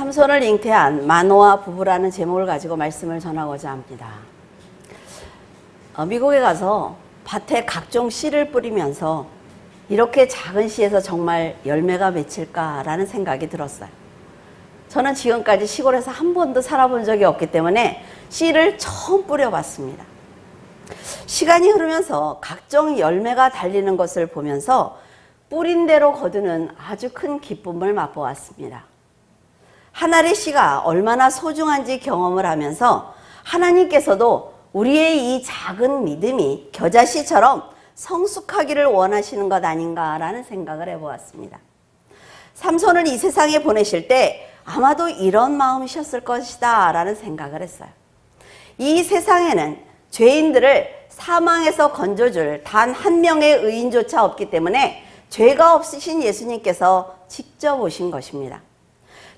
삼손을 잉태한 마노아 부부라는 제목을 가지고 말씀을 전하고자 합니다. 미국에 가서 밭에 각종 씨를 뿌리면서 이렇게 작은 씨에서 정말 열매가 맺힐까라는 생각이 들었어요. 저는 지금까지 시골에서 한 번도 살아본 적이 없기 때문에 씨를 처음 뿌려봤습니다. 시간이 흐르면서 각종 열매가 달리는 것을 보면서 뿌린 대로 거두는 아주 큰 기쁨을 맛보았습니다. 한 알의 씨가 얼마나 소중한지 경험을 하면서 하나님께서도 우리의 이 작은 믿음이 겨자씨처럼 성숙하기를 원하시는 것 아닌가라는 생각을 해보았습니다. 삼손을 이 세상에 보내실 때 아마도 이런 마음이셨을 것이다 라는 생각을 했어요. 이 세상에는 죄인들을 사망에서 건져줄 단 한 명의 의인조차 없기 때문에 죄가 없으신 예수님께서 직접 오신 것입니다.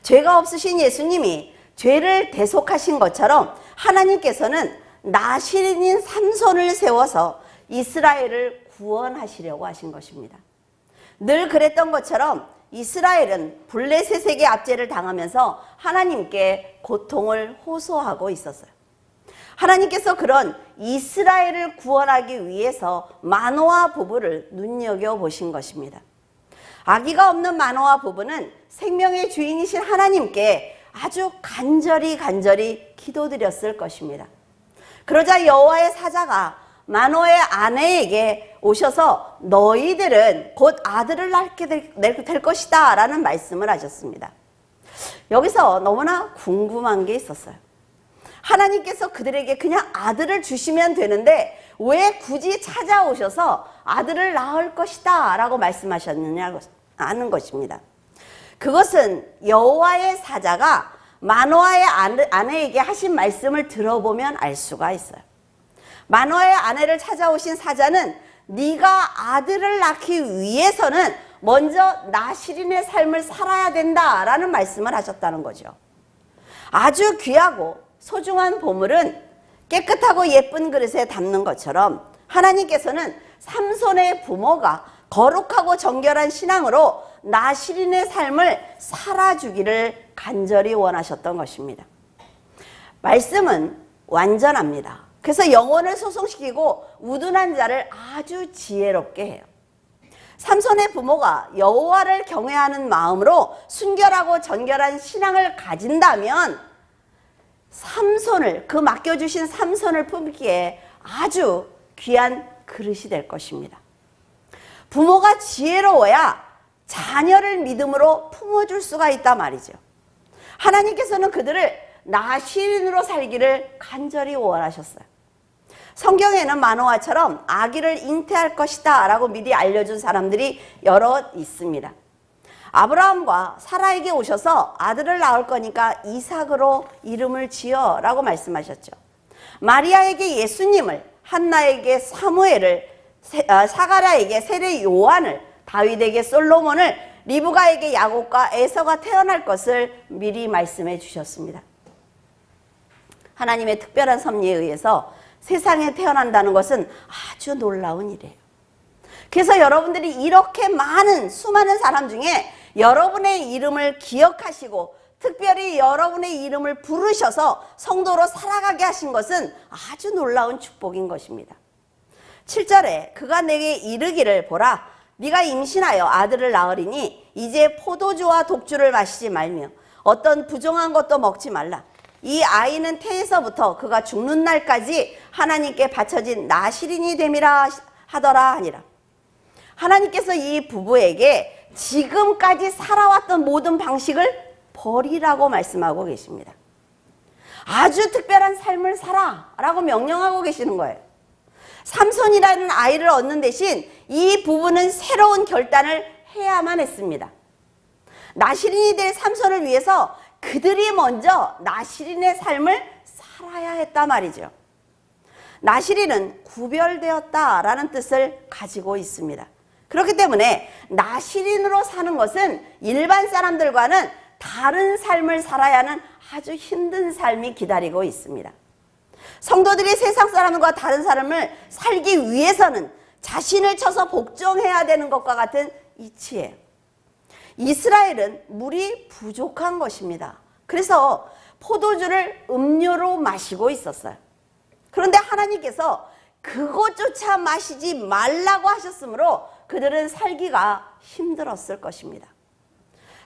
죄가 없으신 예수님이 죄를 대속하신 것처럼 하나님께서는 나실인인 삼손을 세워서 이스라엘을 구원하시려고 하신 것입니다. 늘 그랬던 것처럼 이스라엘은 블레셋에게 압제를 당하면서 하나님께 고통을 호소하고 있었어요. 하나님께서 그런 이스라엘을 구원하기 위해서 마노아 부부를 눈여겨보신 것입니다. 아기가 없는 마노아 부부는 생명의 주인이신 하나님께 아주 간절히 기도드렸을 것입니다. 그러자 여호와의 사자가 마노아의 아내에게 오셔서 너희들은 곧 아들을 낳게 될 것이다 라는 말씀을 하셨습니다. 여기서 너무나 궁금한 게 있었어요. 하나님께서 그들에게 그냥 아들을 주시면 되는데 왜 굳이 찾아오셔서 아들을 낳을 것이다 라고 말씀하셨느냐 하는 것입니다. 그것은 여호와의 사자가 마노아의 아내에게 하신 말씀을 들어보면 알 수가 있어요. 마노아의 아내를 찾아오신 사자는 네가 아들을 낳기 위해서는 먼저 나실인의 삶을 살아야 된다라는 말씀을 하셨다는 거죠. 아주 귀하고 소중한 보물은 깨끗하고 예쁜 그릇에 담는 것처럼 하나님께서는 삼손의 부모가 거룩하고 정결한 신앙으로 나실인의 삶을 살아주기를 간절히 원하셨던 것입니다. 말씀은 완전합니다. 그래서 영혼을 소송시키고 우둔한 자를 아주 지혜롭게 해요. 삼손의 부모가 여호와를 경외하는 마음으로 순결하고 정결한 신앙을 가진다면 삼손을, 그 맡겨주신 삼손을 품기에 아주 귀한 그릇이 될 것입니다. 부모가 지혜로워야 자녀를 믿음으로 품어줄 수가 있단 말이죠. 하나님께서는 그들을 나실인으로 살기를 간절히 원하셨어요. 성경에는 마노아처럼 아기를 잉태할 것이다 라고 미리 알려준 사람들이 여러 있습니다. 아브라함과 사라에게 오셔서 아들을 낳을 거니까 이삭으로 이름을 지어 라고 말씀하셨죠. 마리아에게 예수님을, 한나에게 사무엘을, 사가랴에게 세례 요한을, 다윗에게 솔로몬을, 리브가에게 야곱과 에서가 태어날 것을 미리 말씀해 주셨습니다. 하나님의 특별한 섭리에 의해서 세상에 태어난다는 것은 아주 놀라운 일이에요. 그래서 여러분들이 이렇게 많은 수많은 사람 중에 여러분의 이름을 기억하시고 특별히 여러분의 이름을 부르셔서 성도로 살아가게 하신 것은 아주 놀라운 축복인 것입니다. 7절에 그가 내게 이르기를 보라 네가 임신하여 아들을 낳으리니 이제 포도주와 독주를 마시지 말며 어떤 부정한 것도 먹지 말라. 이 아이는 태에서부터 그가 죽는 날까지 하나님께 바쳐진 나실인이 됨이라 하더라 하니라. 하나님께서 이 부부에게 지금까지 살아왔던 모든 방식을 버리라고 말씀하고 계십니다. 아주 특별한 삶을 살아 라고 명령하고 계시는 거예요. 삼손이라는 아이를 얻는 대신 이 부부는 새로운 결단을 해야만 했습니다. 나실인이 될 삼손을 위해서 그들이 먼저 나실인의 삶을 살아야 했단 말이죠. 나실인은 구별되었다라는 뜻을 가지고 있습니다. 그렇기 때문에 나실인으로 사는 것은 일반 사람들과는 다른 삶을 살아야 하는 아주 힘든 삶이 기다리고 있습니다. 성도들이 세상 사람과 다른 삶을 살기 위해서는 자신을 쳐서 복종해야 되는 것과 같은 이치예요. 이스라엘은 물이 부족한 것입니다. 그래서 포도주를 음료로 마시고 있었어요. 그런데 하나님께서 그것조차 마시지 말라고 하셨으므로 그들은 살기가 힘들었을 것입니다.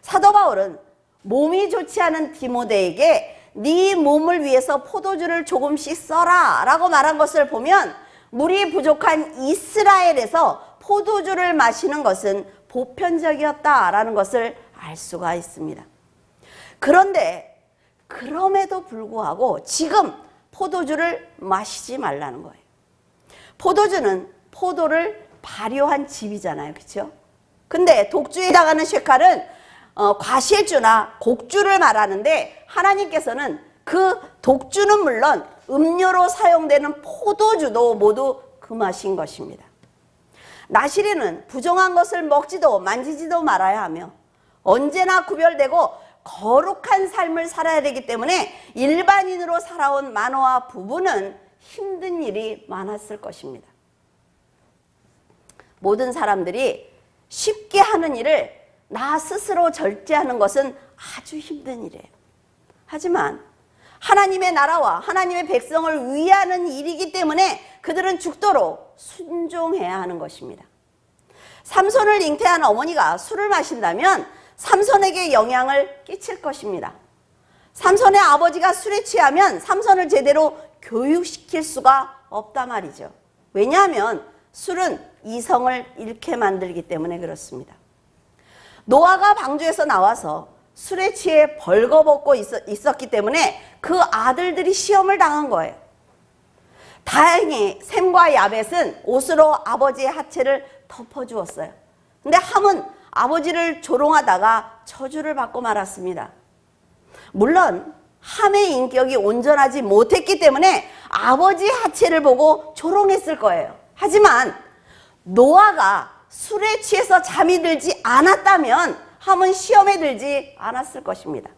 사도 바울은 몸이 좋지 않은 디모데에게 네 몸을 위해서 포도주를 조금씩 써라 라고 말한 것을 보면 물이 부족한 이스라엘에서 포도주를 마시는 것은 보편적이었다라는 것을 알 수가 있습니다. 그런데 그럼에도 불구하고 지금 포도주를 마시지 말라는 거예요. 포도주는 포도를 발효한 즙이잖아요. 그렇죠? 근데 독주에 해당하는 쉐칼은 과실주나 곡주를 말하는데 하나님께서는 그 독주는 물론 음료로 사용되는 포도주도 모두 금하신 것입니다. 나시린은 부정한 것을 먹지도 만지지도 말아야 하며 언제나 구별되고 거룩한 삶을 살아야 되기 때문에 일반인으로 살아온 마노아 부부는 힘든 일이 많았을 것입니다. 모든 사람들이 쉽게 하는 일을 나 스스로 절제하는 것은 아주 힘든 일이에요. 하지만 하나님의 나라와 하나님의 백성을 위하는 일이기 때문에 그들은 죽도록 순종해야 하는 것입니다. 삼손을 잉태한 어머니가 술을 마신다면 삼손에게 영향을 끼칠 것입니다. 삼손의 아버지가 술에 취하면 삼손을 제대로 교육시킬 수가 없단 말이죠. 왜냐하면 술은 이성을 잃게 만들기 때문에 그렇습니다. 노아가 방주에서 나와서 술에 취해 벌거벗고 있었기 때문에 그 아들들이 시험을 당한 거예요. 다행히 셈과 야벳은 옷으로 아버지의 하체를 덮어주었어요. 근데 함은 아버지를 조롱하다가 저주를 받고 말았습니다. 물론 함의 인격이 온전하지 못했기 때문에 아버지의 하체를 보고 조롱했을 거예요. 하지만 노아가 술에 취해서 잠이 들지 않았다면 함은 시험에 들지 않았을 것입니다.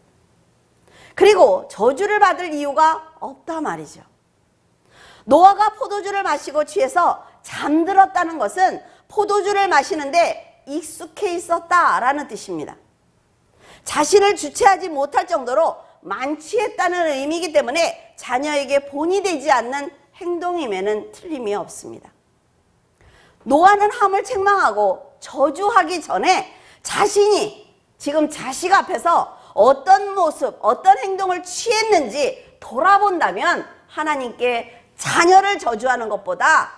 그리고 저주를 받을 이유가 없다 말이죠. 노아가 포도주를 마시고 취해서 잠들었다는 것은 포도주를 마시는데 익숙해 있었다라는 뜻입니다. 자신을 주체하지 못할 정도로 만취했다는 의미이기 때문에 자녀에게 본이 되지 않는 행동임에는 틀림이 없습니다. 노아는 함을 책망하고 저주하기 전에 자신이 지금 자식 앞에서 어떤 모습, 어떤 행동을 취했는지 돌아본다면 하나님께 자녀를 저주하는 것보다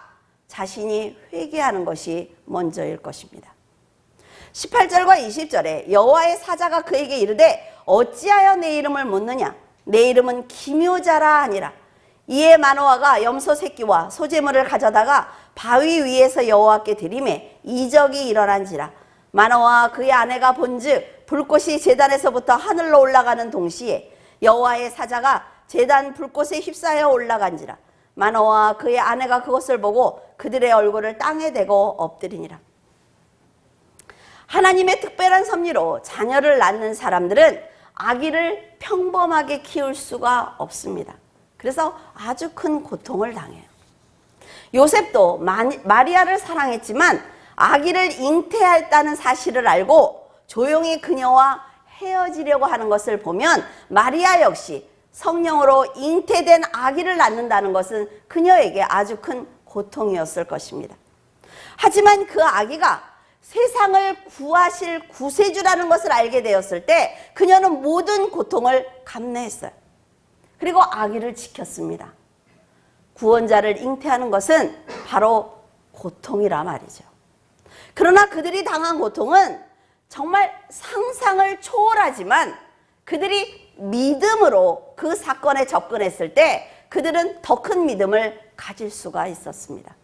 자신이 회개하는 것이 먼저일 것입니다. 18절과 20절에 여호와의 사자가 그에게 이르되 어찌하여 내 이름을 묻느냐? 내 이름은 기묘자라 하니라. 이에 마노아가 염소 새끼와 소재물을 가져다가 바위 위에서 여호와께 드리매 이적이 일어난지라. 마노아와 그의 아내가 본즉 불꽃이 제단에서부터 하늘로 올라가는 동시에 여호와의 사자가 제단 불꽃에 휩싸여 올라간지라. 마노아와 그의 아내가 그것을 보고 그들의 얼굴을 땅에 대고 엎드리니라. 하나님의 특별한 섭리로 자녀를 낳는 사람들은 아기를 평범하게 키울 수가 없습니다. 그래서 아주 큰 고통을 당해요. 요셉도 마리아를 사랑했지만 아기를 잉태했다는 사실을 알고 조용히 그녀와 헤어지려고 하는 것을 보면 마리아 역시 성령으로 잉태된 아기를 낳는다는 것은 그녀에게 아주 큰 고통이었을 것입니다. 하지만 그 아기가 세상을 구하실 구세주라는 것을 알게 되었을 때 그녀는 모든 고통을 감내했어요. 그리고 아기를 지켰습니다. 구원자를 잉태하는 것은 바로 고통이라 말이죠. 그러나 그들이 당한 고통은 정말 상상을 초월하지만 그들이 믿음으로 그 사건에 접근했을 때 그들은 더 큰 믿음을 가질 수가 있었습니다.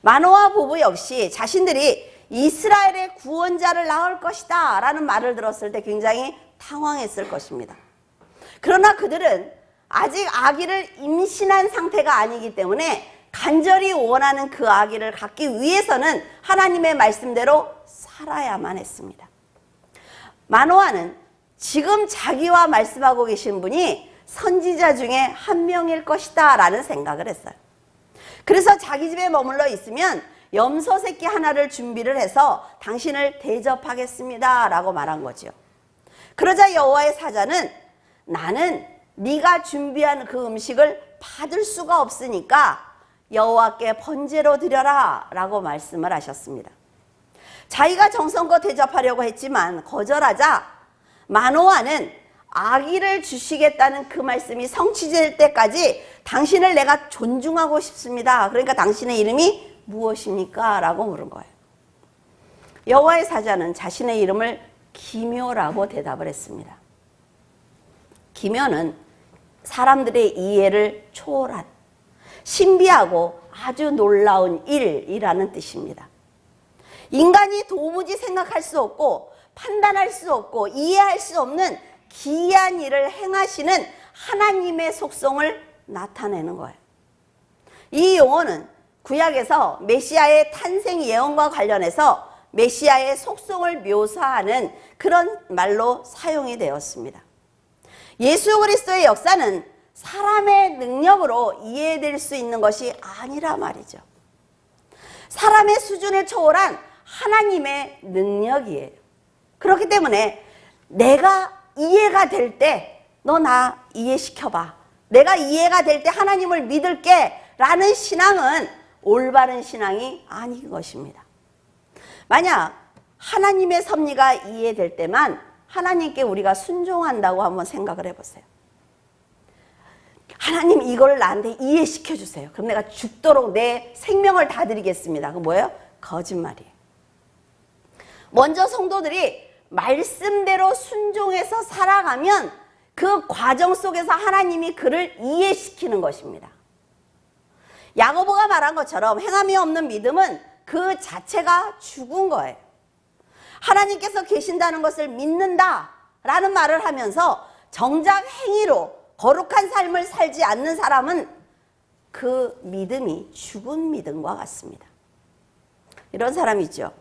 마노아 부부 역시 자신들이 이스라엘의 구원자를 낳을 것이다 라는 말을 들었을 때 굉장히 당황했을 것입니다. 그러나 그들은 아직 아기를 임신한 상태가 아니기 때문에 간절히 원하는 그 아기를 갖기 위해서는 하나님의 말씀대로 살아야만 했습니다. 마노아는 지금 자기와 말씀하고 계신 분이 선지자 중에 한 명일 것이다 라는 생각을 했어요. 그래서 자기 집에 머물러 있으면 염소 새끼 하나를 준비를 해서 당신을 대접하겠습니다 라고 말한 거죠. 그러자 여호와의 사자는 나는 네가 준비한 그 음식을 받을 수가 없으니까 여호와께 번제로 드려라 라고 말씀을 하셨습니다. 자기가 정성껏 대접하려고 했지만 거절하자 마노아는 아기를 주시겠다는 그 말씀이 성취될 때까지 당신을 내가 존중하고 싶습니다. 그러니까 당신의 이름이 무엇입니까? 라고 물은 거예요. 여호와의 사자는 자신의 이름을 기묘라고 대답을 했습니다. 기묘는 사람들의 이해를 초월한 신비하고 아주 놀라운 일이라는 뜻입니다. 인간이 도무지 생각할 수 없고 판단할 수 없고 이해할 수 없는 기이한 일을 행하시는 하나님의 속성을 나타내는 거예요. 이 용어는 구약에서 메시아의 탄생 예언과 관련해서 메시아의 속성을 묘사하는 그런 말로 사용이 되었습니다. 예수 그리스도의 역사는 사람의 능력으로 이해될 수 있는 것이 아니라 말이죠. 사람의 수준을 초월한 하나님의 능력이에요. 그렇기 때문에 내가 이해가 될 때 너 나 이해시켜봐. 내가 이해가 될 때 하나님을 믿을게 라는 신앙은 올바른 신앙이 아닌 것입니다. 만약 하나님의 섭리가 이해될 때만 하나님께 우리가 순종한다고 한번 생각을 해보세요. 하나님 이걸 나한테 이해시켜 주세요. 그럼 내가 죽도록 내 생명을 다 드리겠습니다. 그거 뭐예요? 거짓말이에요. 먼저 성도들이 말씀대로 순종해서 살아가면 그 과정 속에서 하나님이 그를 이해시키는 것입니다. 야고보가 말한 것처럼 행함이 없는 믿음은 그 자체가 죽은 거예요. 하나님께서 계신다는 것을 믿는다라는 말을 하면서 정작 행위로 거룩한 삶을 살지 않는 사람은 그 믿음이 죽은 믿음과 같습니다. 이런 사람이 있죠.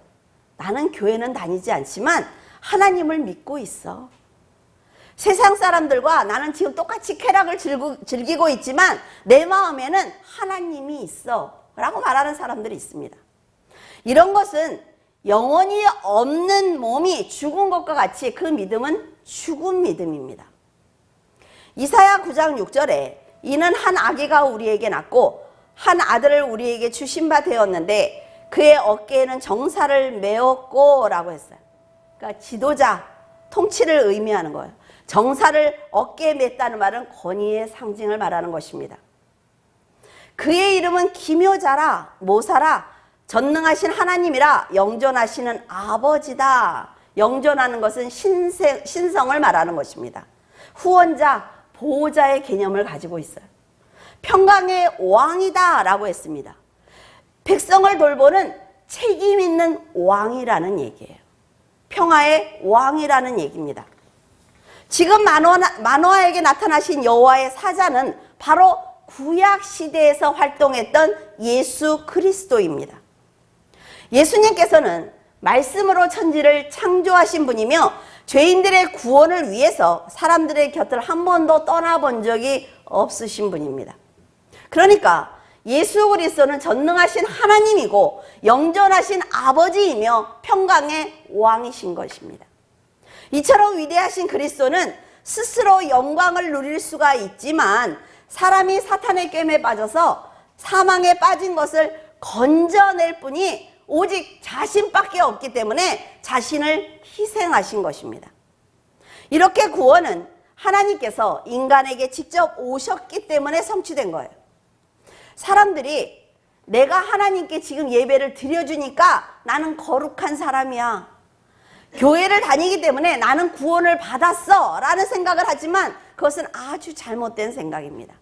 나는 교회는 다니지 않지만 하나님을 믿고 있어. 세상 사람들과 나는 지금 똑같이 쾌락을 즐기고 있지만 내 마음에는 하나님이 있어 라고 말하는 사람들이 있습니다. 이런 것은 영혼이 없는 몸이 죽은 것과 같이 그 믿음은 죽은 믿음입니다. 이사야 9장 6절에 이는 한 아기가 우리에게 낳고 한 아들을 우리에게 주신 바 되었는데 그의 어깨에는 정사를 메었고 라고 했어요. 그러니까 지도자, 통치를 의미하는 거예요. 정사를 어깨에 맸다는 말은 권위의 상징을 말하는 것입니다. 그의 이름은 기묘자라, 모사라, 전능하신 하나님이라, 영존하시는 아버지다. 영존하는 것은 신성을 말하는 것입니다. 후원자, 보호자의 개념을 가지고 있어요. 평강의 왕이다 라고 했습니다. 백성을 돌보는 책임 있는 왕이라는 얘기예요. 평화의 왕이라는 얘기입니다. 지금 마노아에게 나타나신 여호와의 사자는 바로 구약 시대에서 활동했던 예수 그리스도입니다. 예수님께서는 말씀으로 천지를 창조하신 분이며 죄인들의 구원을 위해서 사람들의 곁을 한 번도 떠나본 적이 없으신 분입니다. 그러니까 예수 그리스도는 전능하신 하나님이고 영존하신 아버지이며 평강의 왕이신 것입니다. 이처럼 위대하신 그리스도는 스스로 영광을 누릴 수가 있지만 사람이 사탄의 꿰매에 빠져서 사망에 빠진 것을 건져낼 분이 오직 자신밖에 없기 때문에 자신을 희생하신 것입니다. 이렇게 구원은 하나님께서 인간에게 직접 오셨기 때문에 성취된 거예요. 사람들이 내가 하나님께 지금 예배를 드려주니까 나는 거룩한 사람이야. 교회를 다니기 때문에 나는 구원을 받았어 라는 생각을 하지만 그것은 아주 잘못된 생각입니다.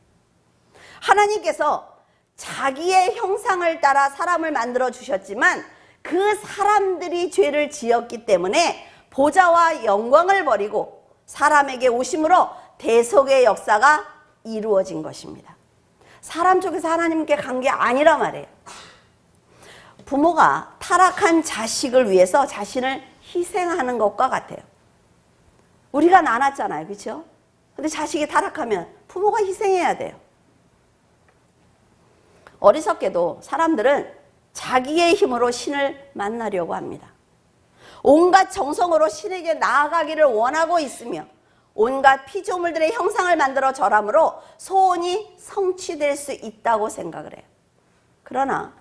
하나님께서 자기의 형상을 따라 사람을 만들어 주셨지만 그 사람들이 죄를 지었기 때문에 보좌와 영광을 버리고 사람에게 오심으로 대속의 역사가 이루어진 것입니다. 사람 쪽에서 하나님께 간 게 아니라 말이에요. 부모가 타락한 자식을 위해서 자신을 희생하는 것과 같아요. 우리가 나눴잖아요. 그렇죠? 근데 자식이 타락하면 부모가 희생해야 돼요. 어리석게도 사람들은 자기의 힘으로 신을 만나려고 합니다. 온갖 정성으로 신에게 나아가기를 원하고 있으며 온갖 피조물들의 형상을 만들어 절함으로 소원이 성취될 수 있다고 생각을 해요. 그러나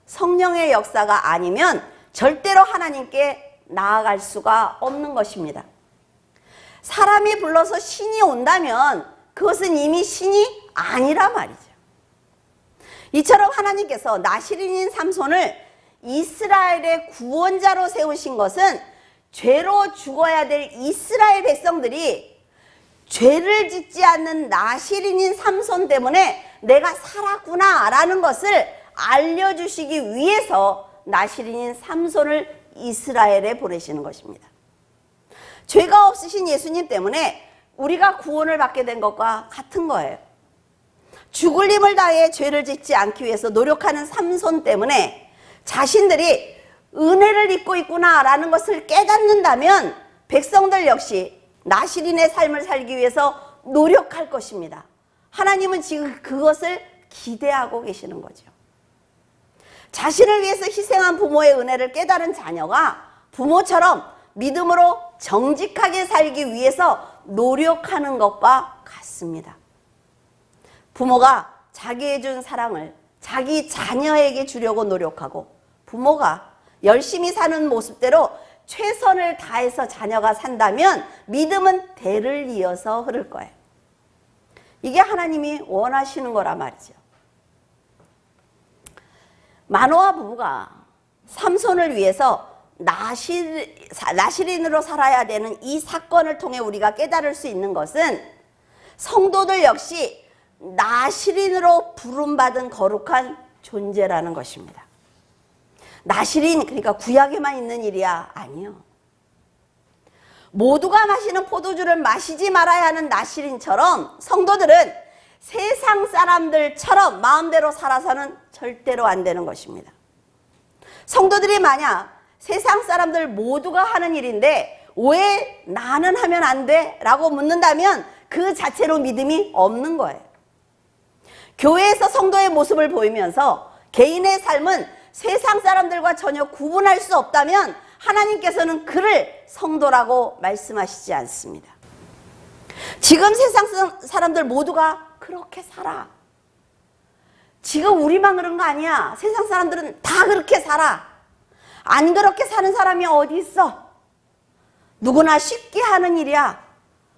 성령의 역사가 아니면 절대로 하나님께 나아갈 수가 없는 것입니다. 사람이 불러서 신이 온다면 그것은 이미 신이 아니라 말이죠. 이처럼 하나님께서 나시린인 삼손을 이스라엘의 구원자로 세우신 것은 죄로 죽어야 될 이스라엘 백성들이 죄를 짓지 않는 나시린인 삼손 때문에 내가 살았구나 라는 것을 알려주시기 위해서 나시린인 삼손을 이스라엘에 보내시는 것입니다. 죄가 없으신 예수님 때문에 우리가 구원을 받게 된 것과 같은 거예요. 죽을 힘을 다해 죄를 짓지 않기 위해서 노력하는 삼손 때문에 자신들이 은혜를 입고 있구나라는 것을 깨닫는다면 백성들 역시 나시린의 삶을 살기 위해서 노력할 것입니다. 하나님은 지금 그것을 기대하고 계시는 거죠. 자신을 위해서 희생한 부모의 은혜를 깨달은 자녀가 부모처럼 믿음으로 정직하게 살기 위해서 노력하는 것과 같습니다. 부모가 자기에 준 사랑을 자기 자녀에게 주려고 노력하고 부모가 열심히 사는 모습대로 최선을 다해서 자녀가 산다면 믿음은 대를 이어서 흐를 거예요. 이게 하나님이 원하시는 거란 말이죠. 마노아 부부가 삼손을 위해서 나시린으로 살아야 되는 이 사건을 통해 우리가 깨달을 수 있는 것은 성도들 역시 나시린으로 부름받은 거룩한 존재라는 것입니다. 나시린, 그러니까 구약에만 있는 일이야? 아니요. 모두가 마시는 포도주를 마시지 말아야 하는 나시린처럼 성도들은 세상 사람들처럼 마음대로 살아서는 절대로 안 되는 것입니다. 성도들이 만약 세상 사람들 모두가 하는 일인데 왜 나는 하면 안 돼? 라고 묻는다면 그 자체로 믿음이 없는 거예요. 교회에서 성도의 모습을 보이면서 개인의 삶은 세상 사람들과 전혀 구분할 수 없다면 하나님께서는 그를 성도라고 말씀하시지 않습니다. 지금 세상 사람들 모두가 그렇게 살아. 지금 우리만 그런 거 아니야. 세상 사람들은 다 그렇게 살아. 안 그렇게 사는 사람이 어디 있어? 누구나 쉽게 하는 일이야.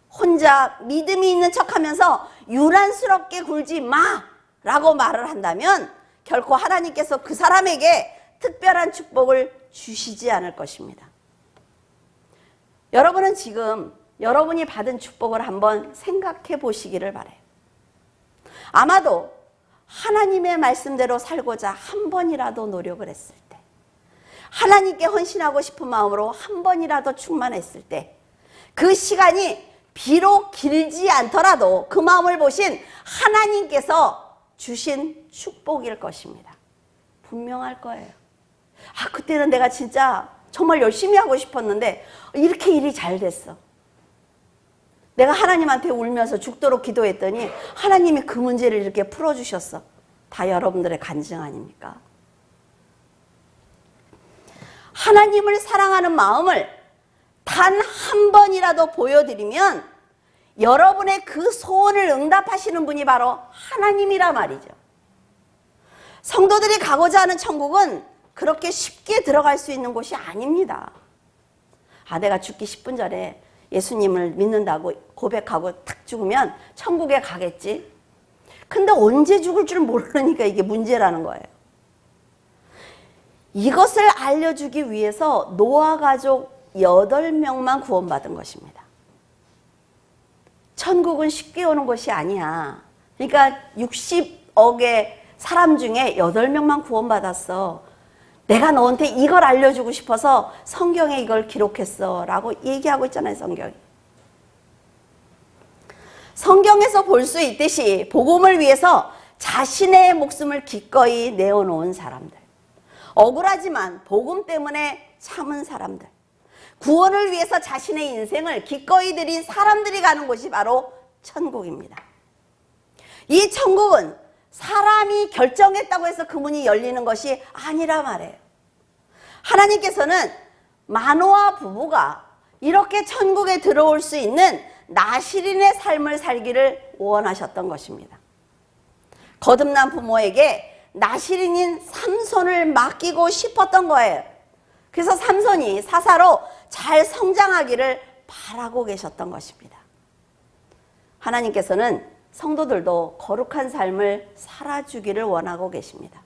혼자 믿음이 있는 척하면서 유난스럽게 굴지 마 라고 말을 한다면 결코 하나님께서 그 사람에게 특별한 축복을 주시지 않을 것입니다. 여러분은 지금 여러분이 받은 축복을 한번 생각해 보시기를 바라요. 아마도 하나님의 말씀대로 살고자 한 번이라도 노력을 했을 때, 하나님께 헌신하고 싶은 마음으로 한 번이라도 충만했을 때, 그 시간이 비록 길지 않더라도 그 마음을 보신 하나님께서 주신 축복일 것입니다. 분명할 거예요. 아, 그때는 내가 진짜 정말 열심히 하고 싶었는데 이렇게 일이 잘 됐어. 내가 하나님한테 울면서 죽도록 기도했더니 하나님이 그 문제를 이렇게 풀어주셨어. 다 여러분들의 간증 아닙니까? 하나님을 사랑하는 마음을 단 한 번이라도 보여드리면 여러분의 그 소원을 응답하시는 분이 바로 하나님이라 말이죠. 성도들이 가고자 하는 천국은 그렇게 쉽게 들어갈 수 있는 곳이 아닙니다. 아, 내가 죽기 10분 전에 예수님을 믿는다고 고백하고 탁 죽으면 천국에 가겠지. 근데 언제 죽을 줄 모르니까 이게 문제라는 거예요. 이것을 알려주기 위해서 노아 가족 8명만 구원받은 것입니다. 천국은 쉽게 오는 것이 아니야. 그러니까 60억의 사람 중에 8명만 구원받았어. 내가 너한테 이걸 알려주고 싶어서 성경에 이걸 기록했어 라고 얘기하고 있잖아요, 성경이. 성경에서 볼 수 있듯이 복음을 위해서 자신의 목숨을 기꺼이 내어놓은 사람들, 억울하지만 복음 때문에 참은 사람들, 구원을 위해서 자신의 인생을 기꺼이 드린 사람들이 가는 곳이 바로 천국입니다. 이 천국은 사람이 결정했다고 해서 그 문이 열리는 것이 아니라 말이에요. 하나님께서는 마노아 부부가 이렇게 천국에 들어올 수 있는 나시린의 삶을 살기를 원하셨던 것입니다. 거듭난 부모에게 나시린인 삼손을 맡기고 싶었던 거예요. 그래서 삼손이 사사로 잘 성장하기를 바라고 계셨던 것입니다. 하나님께서는 성도들도 거룩한 삶을 살아주기를 원하고 계십니다.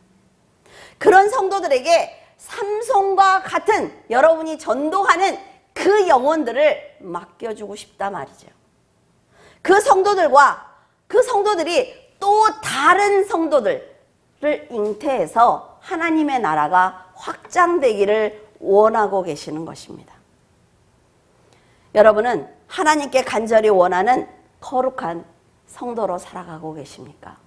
그런 성도들에게 삼손과 같은 여러분이 전도하는 그 영혼들을 맡겨주고 싶다 말이죠. 그 성도들이 또 다른 성도들을 잉태해서 하나님의 나라가 확장되기를 원하고 계시는 것입니다. 여러분은 하나님께 간절히 원하는 거룩한 성도로 살아가고 계십니까?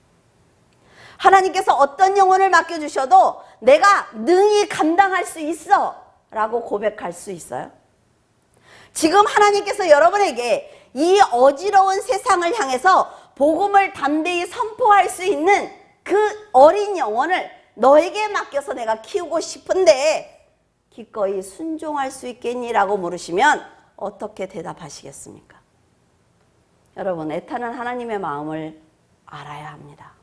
하나님께서 어떤 영혼을 맡겨주셔도 내가 능히 감당할 수 있어 라고 고백할 수 있어요? 지금 하나님께서 여러분에게 이 어지러운 세상을 향해서 복음을 담대히 선포할 수 있는 그 어린 영혼을 너에게 맡겨서 내가 키우고 싶은데 기꺼이 순종할 수 있겠니라고 물으시면 어떻게 대답하시겠습니까? 여러분, 애타는 하나님의 마음을 알아야 합니다.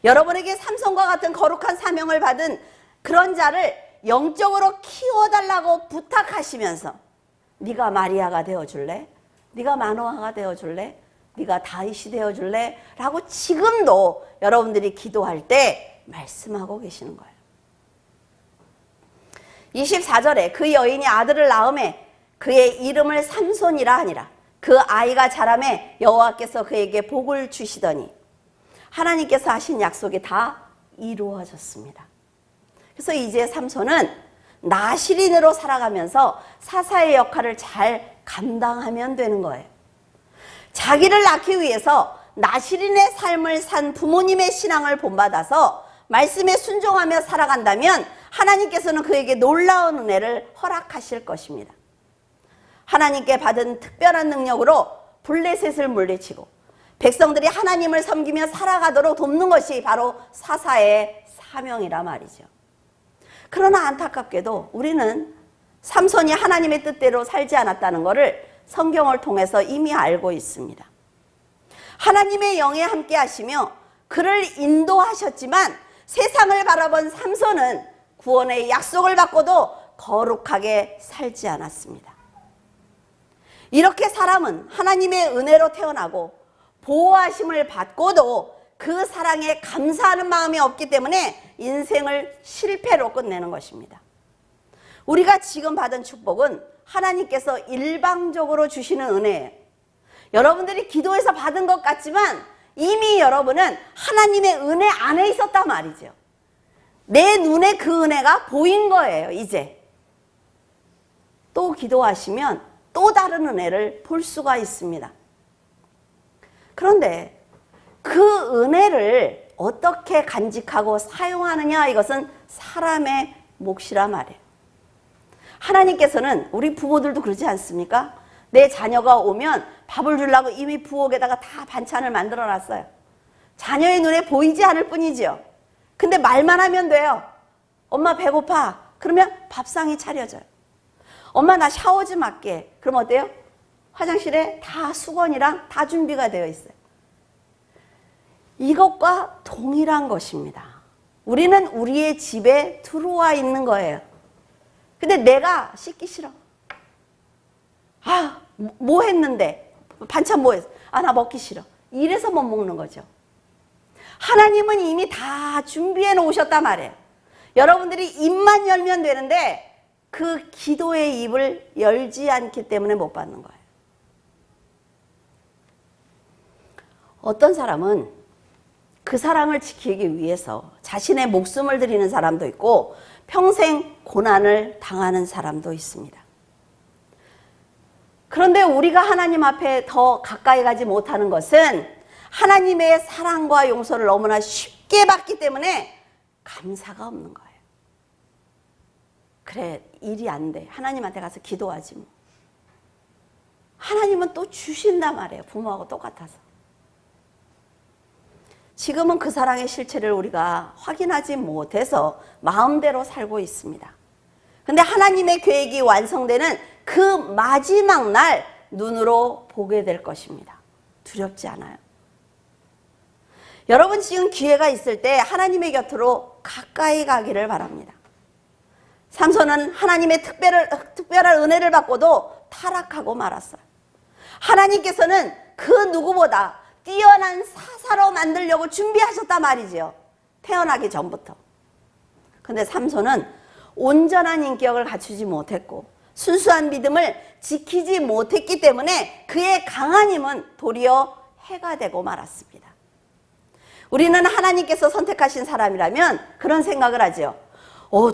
여러분에게 삼손과 같은 거룩한 사명을 받은 그런 자를 영적으로 키워달라고 부탁하시면서 네가 마리아가 되어줄래? 네가 마노아가 되어줄래? 네가 다윗이 되어줄래? 라고 지금도 여러분들이 기도할 때 말씀하고 계시는 거예요. 24절에 그 여인이 아들을 낳음에 그의 이름을 삼손이라 하니라. 그 아이가 자라매 여호와께서 그에게 복을 주시더니 하나님께서 하신 약속이 다 이루어졌습니다. 그래서 이제 삼손은 나시린으로 살아가면서 사사의 역할을 잘 감당하면 되는 거예요. 자기를 낳기 위해서 나시린의 삶을 산 부모님의 신앙을 본받아서 말씀에 순종하며 살아간다면 하나님께서는 그에게 놀라운 은혜를 허락하실 것입니다. 하나님께 받은 특별한 능력으로 블레셋을 물리치고 백성들이 하나님을 섬기며 살아가도록 돕는 것이 바로 사사의 사명이라 말이죠. 그러나 안타깝게도 우리는 삼손이 하나님의 뜻대로 살지 않았다는 것을 성경을 통해서 이미 알고 있습니다. 하나님의 영에 함께 하시며 그를 인도하셨지만 세상을 바라본 삼손은 구원의 약속을 받고도 거룩하게 살지 않았습니다. 이렇게 사람은 하나님의 은혜로 태어나고 보호하심을 받고도 그 사랑에 감사하는 마음이 없기 때문에 인생을 실패로 끝내는 것입니다. 우리가 지금 받은 축복은 하나님께서 일방적으로 주시는 은혜예요. 여러분들이 기도해서 받은 것 같지만 이미 여러분은 하나님의 은혜 안에 있었단 말이죠. 내 눈에 그 은혜가 보인 거예요. 이제 또 기도하시면 또 다른 은혜를 볼 수가 있습니다. 그런데 그 은혜를 어떻게 간직하고 사용하느냐, 이것은 사람의 몫이라 말이에요. 하나님께서는 우리 부모들도 그러지 않습니까? 내 자녀가 오면 밥을 주려고 이미 부엌에다가 다 반찬을 만들어 놨어요. 자녀의 눈에 보이지 않을 뿐이지요. 근데 말만 하면 돼요. 엄마 배고파. 그러면 밥상이 차려져요. 엄마 나 샤워 좀 할게. 그럼 어때요? 화장실에 다 수건이랑 다 준비가 되어 있어요. 이것과 동일한 것입니다. 우리는 우리의 집에 들어와 있는 거예요. 근데 내가 씻기 싫어. 아, 뭐 했는데? 반찬 뭐 했어? 아, 나 먹기 싫어. 이래서 못 먹는 거죠. 하나님은 이미 다 준비해 놓으셨단 말이에요. 여러분들이 입만 열면 되는데 그 기도의 입을 열지 않기 때문에 못 받는 거예요. 어떤 사람은 그 사랑을 지키기 위해서 자신의 목숨을 드리는 사람도 있고 평생 고난을 당하는 사람도 있습니다. 그런데 우리가 하나님 앞에 더 가까이 가지 못하는 것은 하나님의 사랑과 용서를 너무나 쉽게 받기 때문에 감사가 없는 거예요. 그래, 일이 안 돼. 하나님한테 가서 기도하지 뭐. 하나님은 또 주신단 말이에요. 부모하고 똑같아서. 지금은 그 사랑의 실체를 우리가 확인하지 못해서 마음대로 살고 있습니다. 근데 하나님의 계획이 완성되는 그 마지막 날, 눈으로 보게 될 것입니다. 두렵지 않아요? 여러분 지금 기회가 있을 때 하나님의 곁으로 가까이 가기를 바랍니다. 삼손은 하나님의 특별한 은혜를 받고도 타락하고 말았어요. 하나님께서는 그 누구보다 뛰어난 사사로 만들려고 준비하셨단 말이지요. 태어나기 전부터. 근데 삼손은 온전한 인격을 갖추지 못했고 순수한 믿음을 지키지 못했기 때문에 그의 강한 힘은 도리어 해가 되고 말았습니다. 우리는 하나님께서 선택하신 사람이라면 그런 생각을 하죠.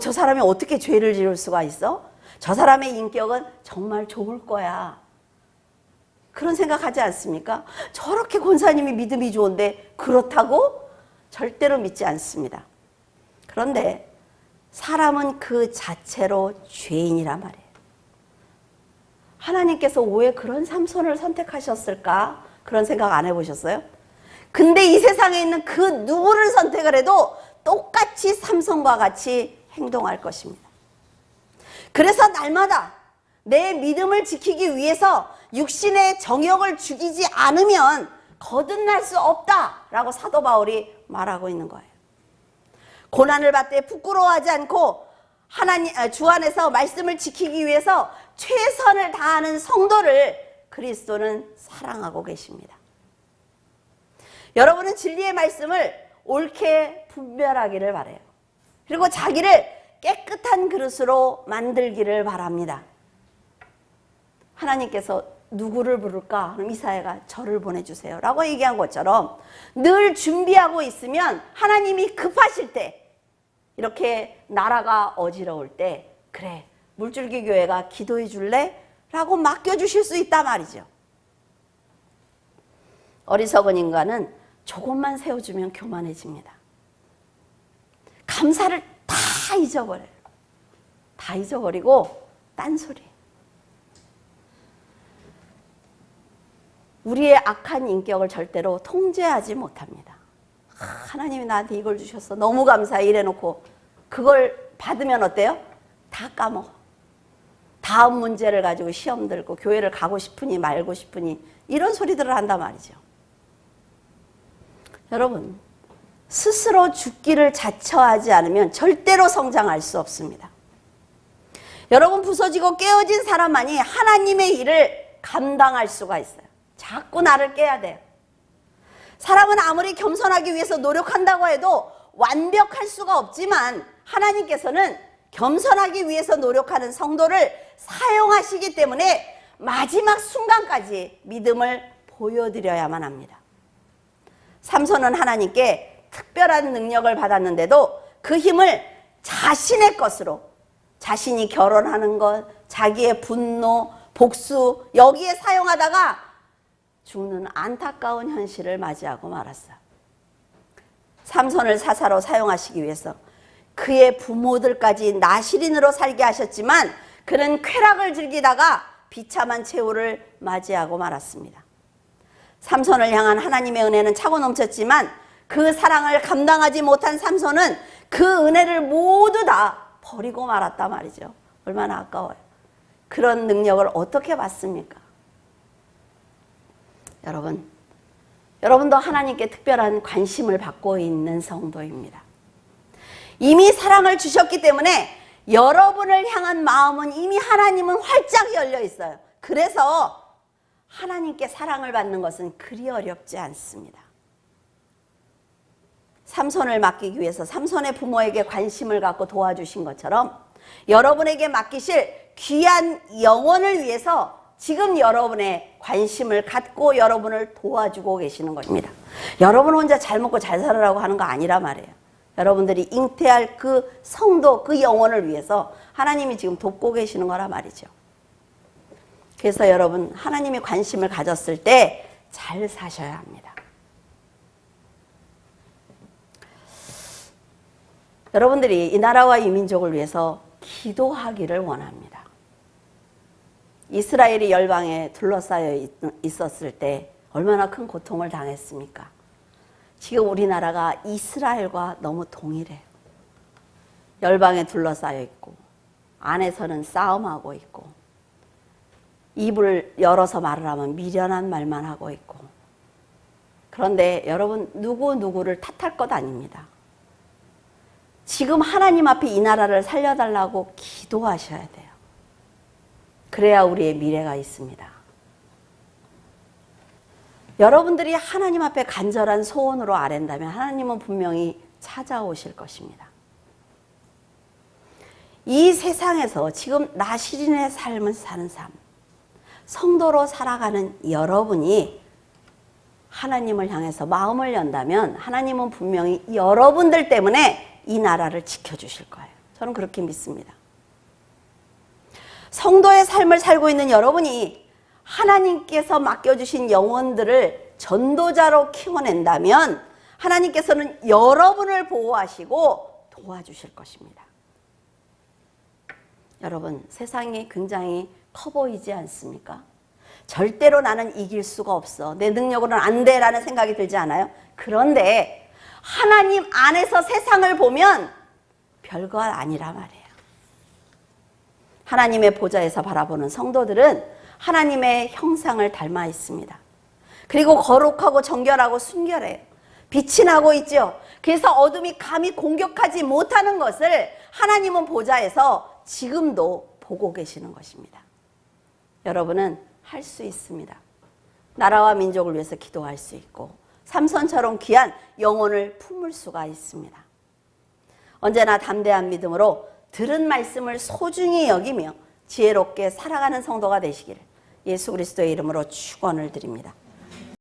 저 사람이 어떻게 죄를 지을 수가 있어? 저 사람의 인격은 정말 좋을 거야. 그런 생각하지 않습니까? 저렇게 권사님이 믿음이 좋은데 그렇다고? 절대로 믿지 않습니다. 그런데 사람은 그 자체로 죄인이란 말이에요. 하나님께서 왜 그런 삼손을 선택하셨을까? 그런 생각 안 해보셨어요? 근데 이 세상에 있는 그 누구를 선택을 해도 똑같이 삼손과 같이 행동할 것입니다. 그래서 날마다 내 믿음을 지키기 위해서 육신의 정욕을 죽이지 않으면 거듭날 수 없다라고 사도 바울이 말하고 있는 거예요. 고난을 받되 부끄러워하지 않고 주 안에서 말씀을 지키기 위해서 최선을 다하는 성도를 그리스도는 사랑하고 계십니다. 여러분은 진리의 말씀을 옳게 분별하기를 바라요. 그리고 자기를 깨끗한 그릇으로 만들기를 바랍니다. 하나님께서 누구를 부를까? 그럼 이사야가 저를 보내주세요 라고 얘기한 것처럼 늘 준비하고 있으면 하나님이 급하실 때, 이렇게 나라가 어지러울 때, 그래 물줄기 교회가 기도해 줄래? 라고 맡겨주실 수 있단 말이죠. 어리석은 인간은 조금만 세워주면 교만해집니다. 감사를 다 잊어버려요. 다 잊어버리고 딴소리. 우리의 악한 인격을 절대로 통제하지 못합니다. 하나님이 나한테 이걸 주셨어. 너무 감사해. 이래놓고 그걸 받으면 어때요? 다 까먹어. 다음 문제를 가지고 시험 들고 교회를 가고 싶으니 말고 싶으니 이런 소리들을 한단 말이죠. 여러분, 스스로 죽기를 자처하지 않으면 절대로 성장할 수 없습니다. 여러분, 부서지고 깨어진 사람만이 하나님의 일을 감당할 수가 있어요. 자꾸 나를 깨야 돼요. 사람은 아무리 겸손하기 위해서 노력한다고 해도 완벽할 수가 없지만 하나님께서는 겸손하기 위해서 노력하는 성도를 사용하시기 때문에 마지막 순간까지 믿음을 보여드려야만 합니다. 삼손은 하나님께 특별한 능력을 받았는데도 그 힘을 자신의 것으로, 자신이 결혼하는 것, 자기의 분노, 복수 여기에 사용하다가 죽는 안타까운 현실을 맞이하고 말았어요. 삼손을 사사로 사용하시기 위해서 그의 부모들까지 나시린으로 살게 하셨지만 그는 쾌락을 즐기다가 비참한 최후를 맞이하고 말았습니다. 삼손을 향한 하나님의 은혜는 차고 넘쳤지만 그 사랑을 감당하지 못한 삼손은 그 은혜를 모두 다 버리고 말았단 말이죠. 얼마나 아까워요. 그런 능력을 어떻게 받습니까? 여러분도 하나님께 특별한 관심을 받고 있는 성도입니다. 이미 사랑을 주셨기 때문에 여러분을 향한 마음은 이미 하나님은 활짝 열려 있어요. 그래서 하나님께 사랑을 받는 것은 그리 어렵지 않습니다. 삼손을 맡기기 위해서 삼손의 부모에게 관심을 갖고 도와주신 것처럼 여러분에게 맡기실 귀한 영혼을 위해서 지금 여러분의 관심을 갖고 여러분을 도와주고 계시는 것입니다. 여러분 혼자 잘 먹고 잘 살으라고 하는 거 아니라 말이에요. 여러분들이 잉태할 그 성도, 그 영혼을 위해서 하나님이 지금 돕고 계시는 거라 말이죠. 그래서 여러분, 하나님이 관심을 가졌을 때 잘 사셔야 합니다. 여러분들이 이 나라와 이 민족을 위해서 기도하기를 원합니다. 이스라엘이 열방에 둘러싸여 있었을 때 얼마나 큰 고통을 당했습니까? 지금 우리나라가 이스라엘과 너무 동일해요. 열방에 둘러싸여 있고 안에서는 싸움하고 있고 입을 열어서 말을 하면 미련한 말만 하고 있고, 그런데 여러분 누구를 탓할 것 아닙니다. 지금 하나님 앞에 이 나라를 살려달라고 기도하셔야 돼요. 그래야 우리의 미래가 있습니다. 여러분들이 하나님 앞에 간절한 소원으로 아랜다면 하나님은 분명히 찾아오실 것입니다. 이 세상에서 지금 나시린의 삶을 사는 삶, 성도로 살아가는 여러분이 하나님을 향해서 마음을 연다면 하나님은 분명히 여러분들 때문에 이 나라를 지켜주실 거예요. 저는 그렇게 믿습니다. 성도의 삶을 살고 있는 여러분이 하나님께서 맡겨주신 영혼들을 전도자로 키워낸다면 하나님께서는 여러분을 보호하시고 도와주실 것입니다. 여러분, 세상이 굉장히 커 보이지 않습니까? 절대로 나는 이길 수가 없어. 내 능력으로는 안 돼라는 생각이 들지 않아요? 그런데 하나님 안에서 세상을 보면 별거 아니라 말이에요. 하나님의 보좌에서 바라보는 성도들은 하나님의 형상을 닮아 있습니다. 그리고 거룩하고 정결하고 순결해요. 빛이 나고 있죠. 그래서 어둠이 감히 공격하지 못하는 것을 하나님은 보좌에서 지금도 보고 계시는 것입니다. 여러분은 할 수 있습니다. 나라와 민족을 위해서 기도할 수 있고 삼손처럼 귀한 영혼을 품을 수가 있습니다. 언제나 담대한 믿음으로 들은 말씀을 소중히 여기며 지혜롭게 살아가는 성도가 되시기를 예수 그리스도의 이름으로 축원을 드립니다.